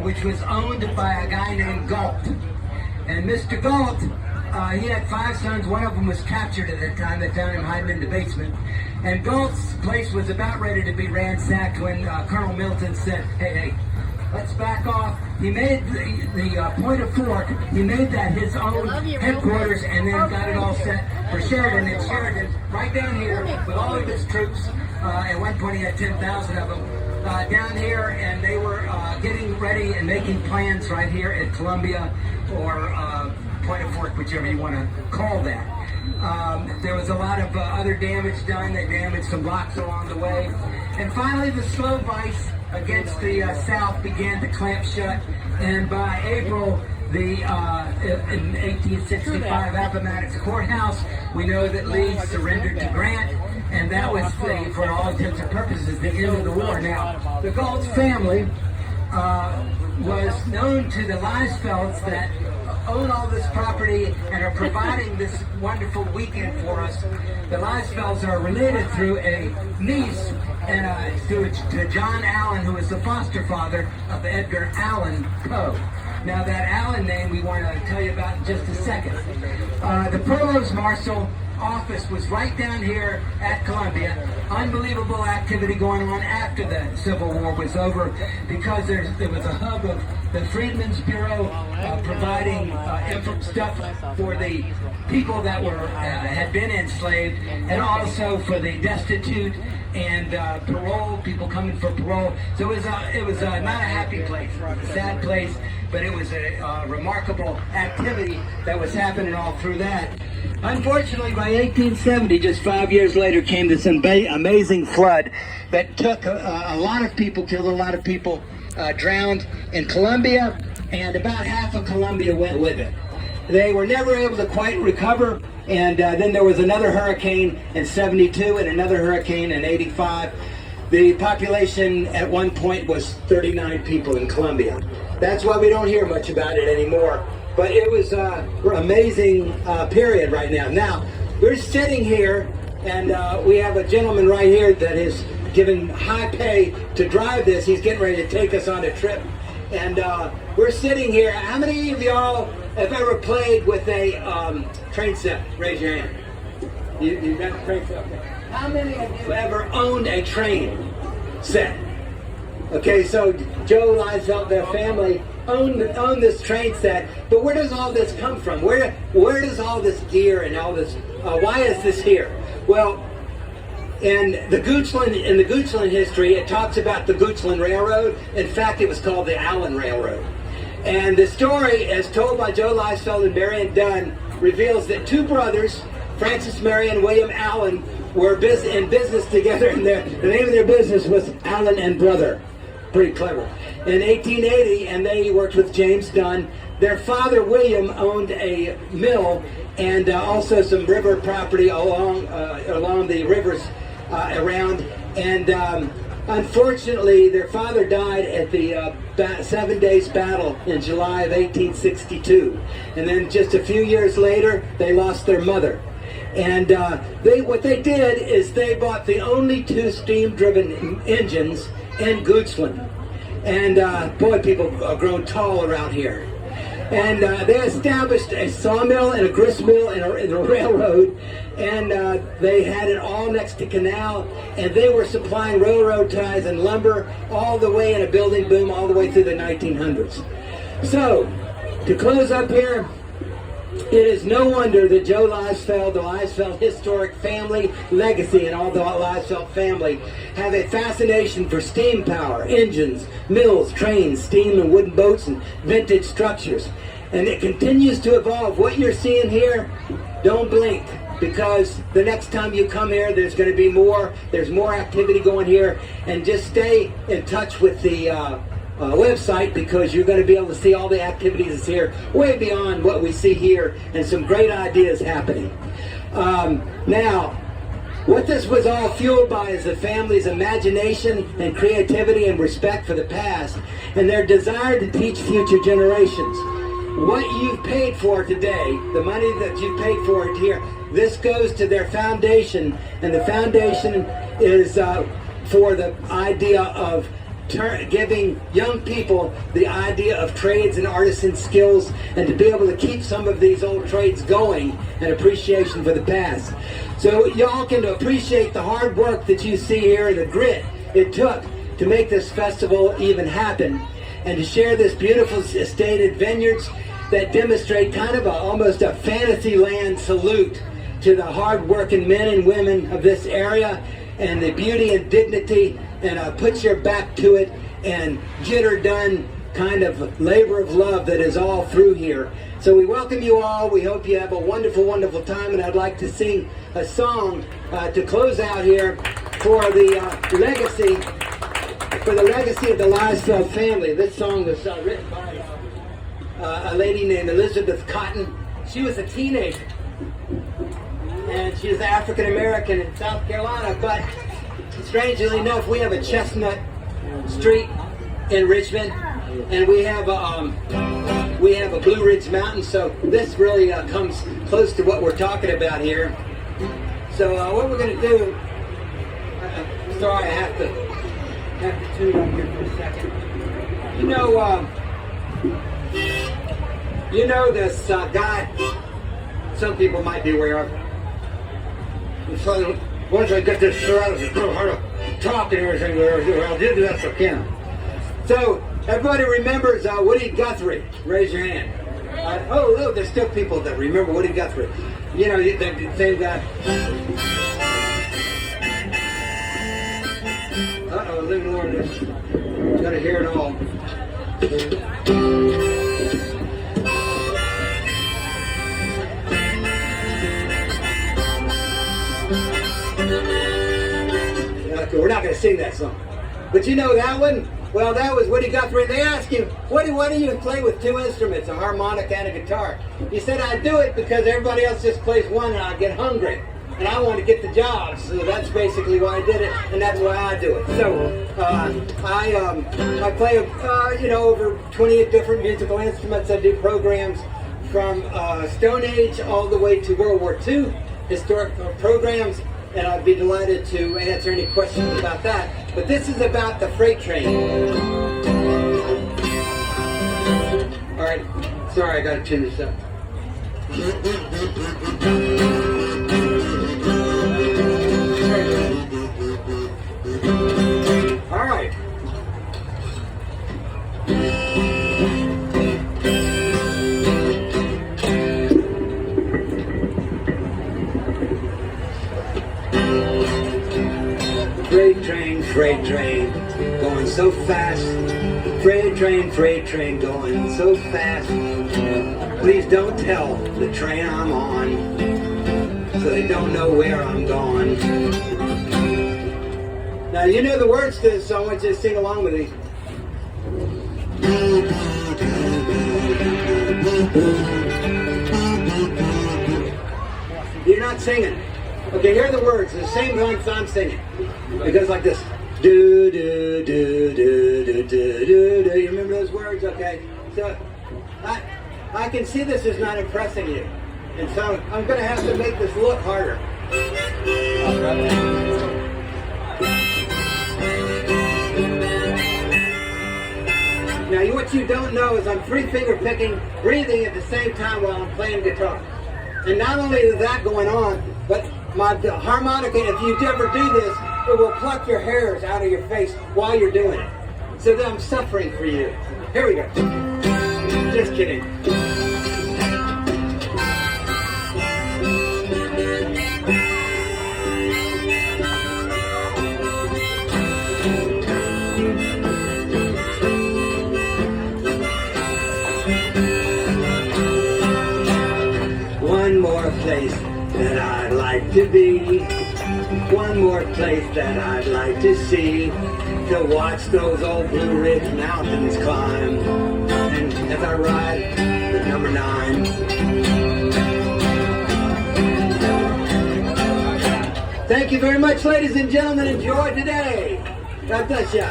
which was owned by a guy named Galt. And Mr. Galt, he had 5 sons. One of them was captured at that time. They found him hiding in the basement. And Galt's place was about ready to be ransacked when Colonel Milton said, hey, let's back off. He made the Point of Fork, he made that his own headquarters, and then got it all set for Sheridan. And Sheridan, right down here, with all of his troops, at one point he had 10,000 of them, down here, and they were getting ready and making plans right here at Columbia, or Point of Fork, whichever you want to call that. There was a lot of other damage done. They damaged some rocks along the way. And finally, the slow vice against the South began to clamp shut. And by April, in 1865, Appomattox Courthouse, we know that Lee surrendered to Grant. And that was, for all intents and purposes, the end of the war. Now, the Galt family was known to the Leisfelds that own all this property and are providing this wonderful weekend for us. The Leisfelds are related through a niece and to John Allen, who is the foster father of Edgar Allan Poe. Now that Allen name we want to tell you about in just a second. The Provost Marshal office was right down here at Columbia. Unbelievable activity going on after the Civil War was over, because there was a hub of the Freedmen's Bureau providing stuff for the people that were had been enslaved, and also for the destitute and parole, people coming for parole. So it was not a happy place, it was a sad place, but it was a remarkable activity that was happening all through that. Unfortunately, by 1870, just 5 years later, came this amazing flood that took a lot of people, killed a lot of people, drowned in Columbia, and about half of Columbia went with it. They were never able to quite recover, and then there was another hurricane in 72 and another hurricane in 85. The population at one point was 39 people in Columbia. That's why we don't hear much about it anymore. But it was an amazing period right now. Now, we're sitting here, and we have a gentleman right here that is given high pay to drive this. He's getting ready to take us on a trip. And we're sitting here. How many of y'all have ever played with a train set? Raise your hand. You got a train set? Okay. How many of you ever owned a train set? Okay, so Joe Leisfeld, their family, own this train set, but where does all this come from? Where does all this gear and all this, why is this here? Well, in the Goochland history, it talks about the Goochland Railroad. In fact, it was called the Allen Railroad. And the story, as told by Joe Leisfeld and Marion Dunn, reveals that 2 brothers, Francis Mary and William Allen, were in business together, and the name of their business was Allen and Brother. Pretty clever. In 1880, and they worked with James Dunn, their father William owned a mill and also some river property along the rivers around. And unfortunately, their father died at the 7 Days Battle in July of 1862. And then just a few years later, they lost their mother. And what they did is they bought the only 2 steam-driven engines in Goochland. And boy, people have grown tall around here. And they established a sawmill and a grist mill and a railroad, and they had it all next to canal, and they were supplying railroad ties and lumber all the way in a building boom all the way through the 1900s. So, to close up here, it is no wonder that Joe Leisfeld, the Leisfeld historic family legacy, and all the Leisfeld family have a fascination for steam power, engines, mills, trains, steam and wooden boats, and vintage structures. And it continues to evolve. What you're seeing here, don't blink, because the next time you come here, there's going to be more. There's more activity going here. And just stay in touch with the website, because you're going to be able to see all the activities that's here, way beyond what we see here, and some great ideas happening. Now, what this was all fueled by is the family's imagination and creativity and respect for the past, and their desire to teach future generations. What you've paid for today, the money that you've paid for it here, this goes to their foundation, and the foundation is for the idea of giving young people the idea of trades and artisan skills, and to be able to keep some of these old trades going, and appreciation for the past. So y'all can appreciate the hard work that you see here, the grit it took to make this festival even happen, and to share this beautiful estated vineyards that demonstrate kind of almost a fantasy land salute to the hard-working men and women of this area, and the beauty and dignity, and put your back to it and get her done kind of labor of love that is all through here. So we welcome you all. We hope you have a wonderful, wonderful time, and I'd like to sing a song to close out here for the legacy of the Lysfeld family. This song was written by a lady named Elizabeth Cotton. She was a teenager, and she was African American in South Carolina, but strangely enough, we have a Chestnut Street in Richmond, and we have a Blue Ridge Mountain, so this really comes close to what we're talking about here. So what we're going to do, sorry, I have to tune up here for a second. You know this guy, some people might be aware of. So once I get this started, it's so hard to talk and everything. I'll do the best I can. So everybody remembers Woody Guthrie? Raise your hand. Oh, there's still people that remember Woody Guthrie. You know, the same guy. Uh-oh, living Lord, gotta hear it all. Okay, we're not going to sing that song. But you know that one? Well, that was Woody Guthrie. They asked him, Woody, why do you play with two instruments, a harmonica and a guitar? He said, I do it because everybody else just plays one and I get hungry. And I want to get the job. So that's basically why I did it, and that's why I do it. So I play, over 20 different musical instruments. I do programs from Stone Age all the way to World War II, historic programs. And I'd be delighted to answer any questions about that. But this is about the freight train. All right, sorry, I got to tune this up. All right. Freight train, going so fast. Freight train, going so fast. Please don't tell the train I'm on, so they don't know where I'm going. Now you know the words to this song, let's just sing along with these. You're not singing. Okay, here are the words, the same ones I'm singing. It goes like this. Do, do, do, do, do, do, do, do. You remember those words? Okay. So, I can see this is not impressing you. And so, I'm going to have to make this look harder. Now, what you don't know is I'm three-finger picking, breathing at the same time while I'm playing guitar. And not only is that going on, but my harmonica, if you ever do this, it will pluck your hairs out of your face while you're doing it. So that I'm suffering for you. Here we go. Just kidding. One more place that I'd like to be. One more place that I'd like to see, to watch those old Blue Ridge Mountains climb, and as I ride the number 9. Thank you very much, ladies and gentlemen. Enjoy today. God bless you.